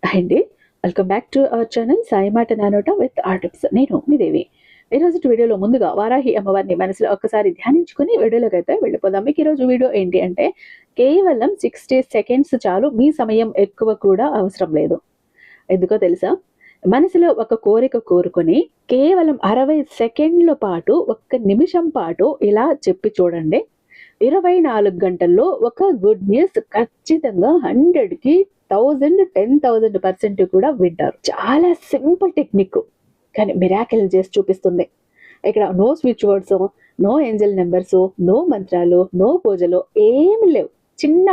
Hi అండి, welcome back to our channel Sai మాట నానోట with ఆర్టిప్స్. నేను మీ దేవి. ఈరోజు వీడియోలో ముందుగా వారాహి అమ్మవారిని మనసులో ఒక్కసారి ధ్యానించుకుని వీడియోలోకి అయితే వెళ్ళిపోదాం. మీకు ఈరోజు వీడియో ఏంటి అంటే కేవలం 60 సెకండ్స్ చాలు, మీ సమయం ఎక్కువ కూడా అవసరం లేదు. ఎందుకో తెలుసా? మనసులో ఒక కోరిక కోరుకొని కేవలం 60 సెకండ్ల పాటు, ఒక్క నిమిషం పాటు ఇలా చెప్పి చూడండి. 24 గంటల్లో ఒక గుడ్ న్యూస్ ఖచ్చితంగా 100కి 1000 10,000% కూడా వింటారు. చాలా సింపుల్ టెక్నిక్, కానీ మిరాకిల్ చేసి చూపిస్తుంది. ఇక్కడ no switch words, no angel numbers, no మంత్రాలు, నో పూజలు ఏమి లేవు. చిన్న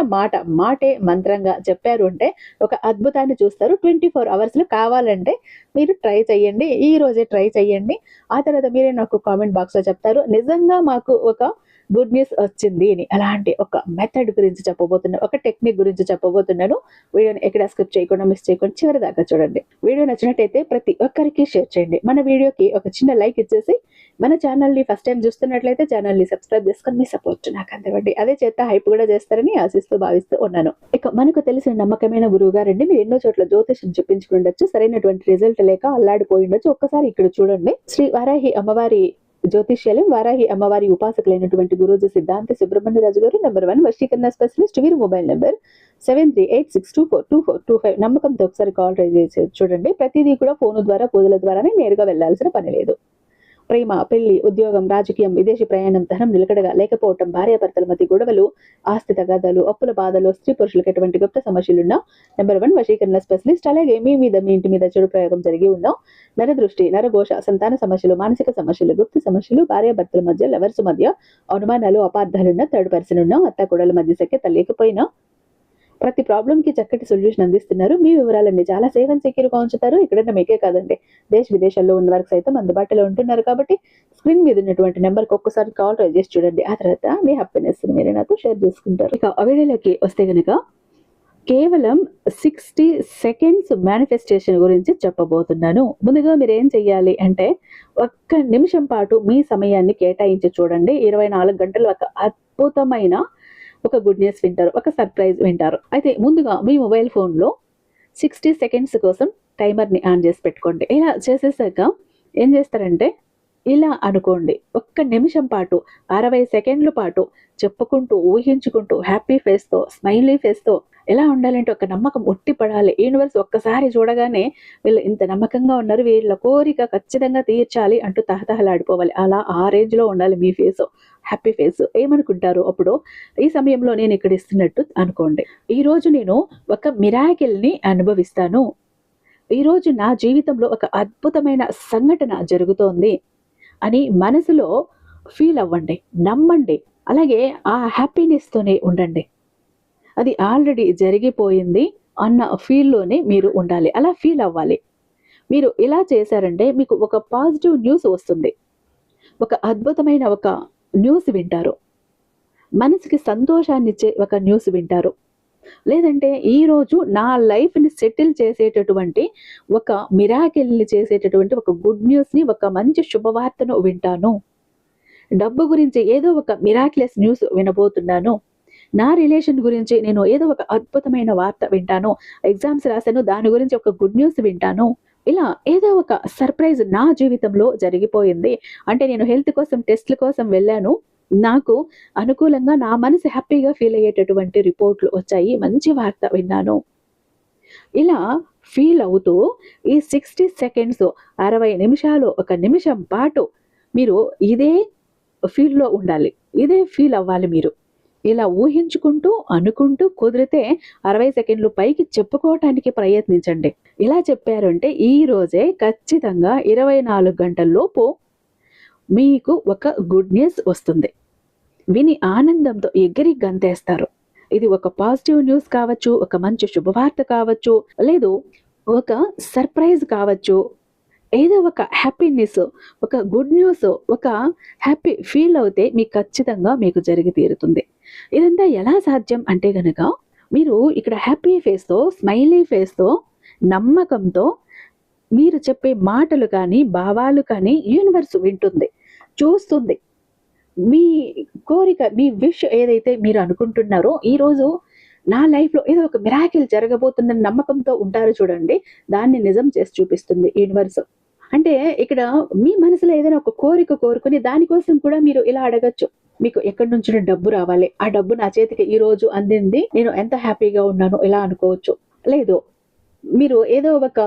మాటే మంత్రంగా చెప్పారు అంటే ఒక అద్భుతాన్ని చూస్తారు. 24 అవర్స్లో కావాలంటే మీరు ట్రై చేయండి. ఈ రోజే ట్రై చేయండి. ఆ తర్వాత మీరే నాకు కామెంట్ బాక్స్లో చెప్తారు నిజంగా మాకు ఒక గుడ్ న్యూస్ వచ్చింది అని. అలాంటి ఒక మెథడ్ గురించి చెప్పబోతున్నాను, ఒక టెక్నిక్ గురించి చెప్పబోతున్నాను. వీడియోని ఎక్కడ స్కిప్ చేయకుండా, మిస్ చేయకుండా చివరి దాకా చూడండి. వీడియో నచ్చినట్టయితే ప్రతి ఒక్కరికి షేర్ చేయండి. మన వీడియోకి ఒక చిన్న లైక్ ఇచ్చేసి, మన ఛానల్ని ఫస్ట్ టైం చూస్తున్నట్లయితే ఛానల్ని సబ్స్క్రైబ్ చేసుకొని మీ సపోర్ట్ నాకు అందివ్వండి. అదే చేత హైప్ కూడా చేస్తారని ఆశిస్తూ భావిస్తూ ఉన్నాను. ఇక మనకు తెలిసిన నమ్మకమైన గురువు గారండి. మీరు ఎన్నో చోట్ల జ్యోతిషం చెప్పించుకుని ఉండొచ్చు, సరైనటువంటి రిజల్ట్ లేక అల్లాడిపోయి ఉండొచ్చు. ఒక్కసారి ఇక్కడ చూడండి. శ్రీ వారాహి అమ్మవారి జ్యోతిష్యాలయం వారాహి అమ్మవారి ఉపాసకులైనటువంటి గురూజీ సిద్ధాంతి సుబ్రహ్మణ్య రాజు గారు #1 వశీకరణ స్పెషలిస్ట్. వీరి మొబైల్ నెంబర్ 7386242425. నమ్మకంతో ఒకసారి కాల్ ట్రై చేసి చూడండి. ప్రతిదీ కూడా ఫోను ద్వారా, పూజల ద్వారానే నేరుగా వెళ్లాల్సిన పని లేదు. ప్రేమ, పెళ్లి, ఉద్యోగం, రాజకీయం, విదేశీ ప్రయాణం, ధనం నిలకడగా లేకపోవటం, భార్యాభర్తల మధ్య గొడవలు, ఆస్తి తగాదాలు, అప్పుల బాధలు, స్త్రీ పురుషులకు ఎటువంటి గుప్త సమస్యలున్న #1 వశీకరణ స్పెషలిస్ట్. అలాగే మీ ఇంటి మీద చెడు ప్రయోగం జరిగి ఉన్న నరదృష్టి, నరఘోష, సంతాన సమస్యలు, మానసిక సమస్యలు, గుప్త సమస్యలు, భార్యాభర్తల మధ్య, లవర్స్ మధ్య అనుమానాలు, అపార్థాలున్న, థర్డ్ పర్సన్ ఉన్న, అత్తాకోడల మధ్య సఖ్యత లేకపోయినా ప్రతి ప్రాబ్లం కి చక్కటి సొల్యూషన్ అందిస్తున్నారు. మీ వివరాలన్నీ చాలా సేఫ్ అండ్ సెక్యూర్ గా ఉంచుతారు. ఇక్కడన్నా మీకే కాదండి, దేశ విదేశాల్లో ఉన్న వారికి సైతం అందుబాటులో ఉంటున్నారు. కాబట్టి స్క్రీన్ మీద ఉన్నటువంటి నెంబర్కి ఒక్కసారి కాల్ ట్రై చేసి చూడండి. ఆ తర్వాత మీ హ్యాపీనెస్ మీరు నాకు షేర్ చేసుకుంటారు. ఇక వీడియోలోకి వస్తే గనక కేవలం 60 సెకండ్స్ మేనిఫెస్టేషన్ గురించి చెప్పబోతున్నాను. ముందుగా మీరు ఏం చెయ్యాలి అంటే ఒక్క నిమిషం పాటు మీ సమయాన్ని కేటాయించి చూడండి. 24 గంటలు ఒక అద్భుతమైన ఒక గుడ్ న్యూస్ వింటారు, ఒక సర్ప్రైజ్ వింటారు. అయితే ముందుగా మీ మొబైల్ ఫోన్లో 60 సెకండ్స్ కోసం టైమర్ని ఆన్ చేసి పెట్టుకోండి. ఇలా చేసేసాక ఏం చేస్తారంటే ఇలా అనుకోండి, ఒక్క నిమిషం పాటు 60 సెకండ్ల పాటు చెప్పుకుంటూ, ఊహించుకుంటూ, హ్యాపీ ఫేస్తో, స్మైలీ ఫేస్తో ఎలా ఉండాలంటే ఒక నమ్మకం ఉట్టి పడాలి. యూనివర్స్ ఒక్కసారి చూడగానే వీళ్ళు ఇంత నమ్మకంగా ఉన్నారు, వీళ్ళ కోరిక ఖచ్చితంగా తీర్చాలి అంటూ తహతహలాడిపోవాలి. అలా ఆ రేంజ్లో ఉండాలి మీ ఫేస్, హ్యాపీ ఫేస్. ఏమనుకుంటారు అప్పుడు? ఈ సమయంలో నేను ఇక్కడ ఇస్తున్నట్టు అనుకోండి, ఈరోజు నేను ఒక మిరాకిల్ని అనుభవిస్తాను, ఈరోజు నా జీవితంలో ఒక అద్భుతమైన సంఘటన జరుగుతోంది అని మనసులో ఫీల్ అవ్వండి, నమ్మండి. అలాగే ఆ హ్యాపీనెస్తోనే ఉండండి. అది ఆల్రెడీ జరిగిపోయింది అన్న ఫీల్లోనే మీరు ఉండాలి, అలా ఫీల్ అవ్వాలి. మీరు ఇలా చేశారంటే మీకు ఒక పాజిటివ్ న్యూస్ వస్తుంది, ఒక అద్భుతమైన ఒక న్యూస్ వింటారు, మనసుకి సంతోషాన్ని ఇచ్చే ఒక న్యూస్ వింటారు. లేదంటే ఈరోజు నా లైఫ్ని సెటిల్ చేసేటటువంటి ఒక మిరాకిల్ని చేసేటటువంటి ఒక గుడ్ న్యూస్ని, ఒక మంచి శుభవార్తను వింటాను, డబ్బు గురించి ఏదో ఒక మిరాక్యులస్ న్యూస్ వినబోతున్నాను, నా రిలేషన్ గురించి నేను ఏదో ఒక అద్భుతమైన వార్త వింటాను, ఎగ్జామ్స్ రాశాను దాని గురించి ఒక గుడ్ న్యూస్ వింటాను. ఇలా ఏదో ఒక సర్ప్రైజ్ నా జీవితంలో జరిగిపోయింది అంటే నేను హెల్త్ కోసం టెస్ట్ల కోసం వెళ్ళాను, నాకు అనుకూలంగా నా మనసు హ్యాపీగా ఫీల్ అయ్యేటటువంటి రిపోర్ట్లు వచ్చాయి, మంచి వార్త విన్నాను. ఇలా ఫీల్ అవుతూ ఈ 60 సెకండ్స్, 60 నిమిషాలు, ఒక నిమిషం పాటు మీరు ఇదే ఫీల్డ్లో ఉండాలి, ఇదే ఫీల్ అవ్వాలి. మీరు ఇలా ఊహించుకుంటూ, అనుకుంటూ, కుదిరితే 60 సెకండ్లు పైకి చెప్పుకోవటానికి ప్రయత్నించండి. ఇలా చెప్పారు అంటే ఈ రోజే ఖచ్చితంగా 24 గంటల్లోపు మీకు ఒక గుడ్ న్యూస్ వస్తుంది. విని ఆనందంతో ఎగిరి గంతేస్తారు. ఇది ఒక పాజిటివ్ న్యూస్ కావచ్చు, ఒక మంచి శుభవార్త కావచ్చు, లేదు ఒక సర్ప్రైజ్ కావచ్చు, ఏదో ఒక హ్యాపీనెస్, ఒక గుడ్ న్యూస్, ఒక హ్యాపీ ఫీల్ అవుతే మీకు ఖచ్చితంగా మీకు జరిగి తీరుతుంది. ఇదంతా ఎలా సాధ్యం అంటే గనక మీరు ఇక్కడ హ్యాపీ ఫేస్తో, స్మైలీ ఫేస్తో, నమ్మకంతో మీరు చెప్పే మాటలు కానీ, భావాలు కానీ యూనివర్స్ వింటుంది, చూస్తుంది. మీ కోరిక, మీ విష్ ఏదైతే మీరు అనుకుంటున్నారో ఈరోజు నా లైఫ్ లో ఏదో ఒక మిరాకిల్ జరగబోతుందని నమ్మకంతో ఉంటారు చూడండి, దాన్ని నిజం చేసి చూపిస్తుంది యూనివర్స్. అంటే ఇక్కడ మీ మనసులో ఏదైనా ఒక కోరిక కోరుకుని దానికోసం కూడా మీరు ఇలా అడగచ్చు. మీకు ఎక్కడి నుంచి డబ్బు రావాలి, ఆ డబ్బు నా చేతికి ఈ రోజు అందింది, నేను ఎంత హ్యాపీగా ఉన్నానో ఇలా అనుకోవచ్చు. లేదు, మీరు ఏదో ఒక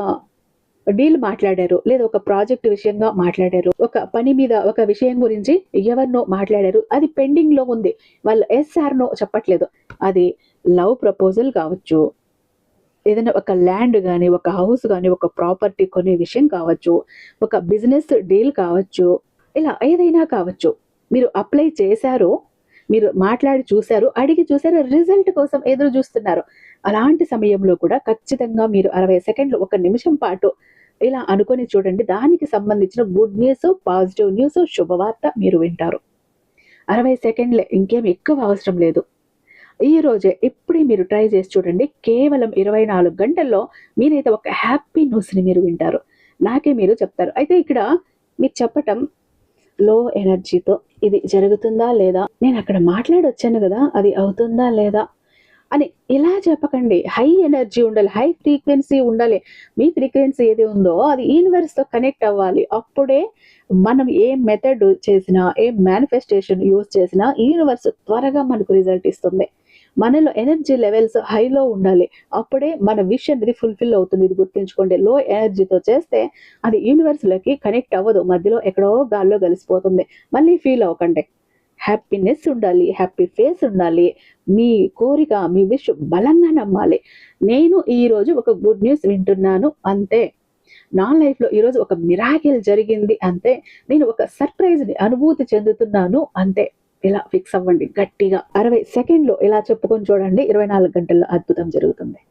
డీల్ మాట్లాడారు, లేదా ఒక ప్రాజెక్ట్ విషయంగా మాట్లాడారు, ఒక పని మీద ఒక విషయం గురించి ఎవరినో మాట్లాడారు, అది పెండింగ్ లో ఉంది, వాళ్ళు ఎస్ ఆర్ నో చెప్పట్లేదు. అది లవ్ ప్రపోజల్ కావచ్చు, ఏదైనా ఒక ల్యాండ్ కానీ, ఒక హౌస్ కానీ, ఒక ప్రాపర్టీ కొనే విషయం కావచ్చు, ఒక బిజినెస్ డీల్ కావచ్చు, ఇలా ఏదైనా కావచ్చు. మీరు అప్లై చేశారో, మీరు మాట్లాడి చూశారు, అడిగి చూశారు, రిజల్ట్ కోసం ఎదురు చూస్తున్నారు. అలాంటి సమయంలో కూడా ఖచ్చితంగా మీరు 60 సెకండ్లు, 1 నిమిషం పాటు ఇలా అనుకొని చూడండి. దానికి సంబంధించిన గుడ్ న్యూస్, పాజిటివ్ న్యూస్, శుభవార్త మీరు వింటారు. 60 సెకండ్లే, ఇంకేం ఎక్కువ అవసరం లేదు. ఈ రోజే ఇప్పుడే మీరు ట్రై చేసి చూడండి. కేవలం 24 గంటల్లో మీరైతే ఒక హ్యాపీ న్యూస్ని మీరు వింటారు. నాకే మీరు చెప్తారు. అయితే ఇక్కడ మీకు చెప్పటం లో ఎనర్జీతో ఇది జరుగుతుందా లేదా, నేను అక్కడ మాట్లాడొచ్చాను కదా, అది అవుతుందా లేదా అని ఇలా చెప్పకండి. హై ఎనర్జీ ఉండాలి, హై ఫ్రీక్వెన్సీ ఉండాలి. మీ ఫ్రీక్వెన్సీ ఏది ఉందో అది యూనివర్స్ తో కనెక్ట్ అవ్వాలి. అప్పుడే మనం ఏ మెథడ్ చేసినా, ఏ మేనిఫెస్టేషన్ యూజ్ చేసినా యూనివర్స్ త్వరగా మనకు రిజల్ట్ ఇస్తుంది. మనలో ఎనర్జీ లెవెల్స్ హైలో ఉండాలి. అప్పుడే మన విష్ అనేది ఫుల్ఫిల్ అవుతుంది. ఇది గుర్తుంచుకోండి. లో ఎనర్జీతో చేస్తే అది యూనివర్స్ లోకి కనెక్ట్ అవ్వదు, మధ్యలో ఎక్కడో గాల్లో కలిసిపోతుంది. మళ్ళీ ఫీల్ అవ్వకండి. హ్యాపీనెస్ ఉండాలి, హ్యాపీ ఫేస్ ఉండాలి. మీ కోరిక, మీ విష్ బలంగా నమ్మాలి. నేను ఈ రోజు ఒక గుడ్ న్యూస్ వింటున్నాను అంతే. నా లైఫ్ లో ఈరోజు ఒక మిరాకిల్ జరిగింది అంతే. నేను ఒక సర్ప్రైజ్ ని అనుభూతి చెందుతున్నాను అంతే. ఇలా ఫిక్స్ అవ్వండి గట్టిగా. 60 సెకండ్లు ఇలా చెప్పుకొని చూడండి. 24 గంటల్లో అద్భుతం జరుగుతుంది.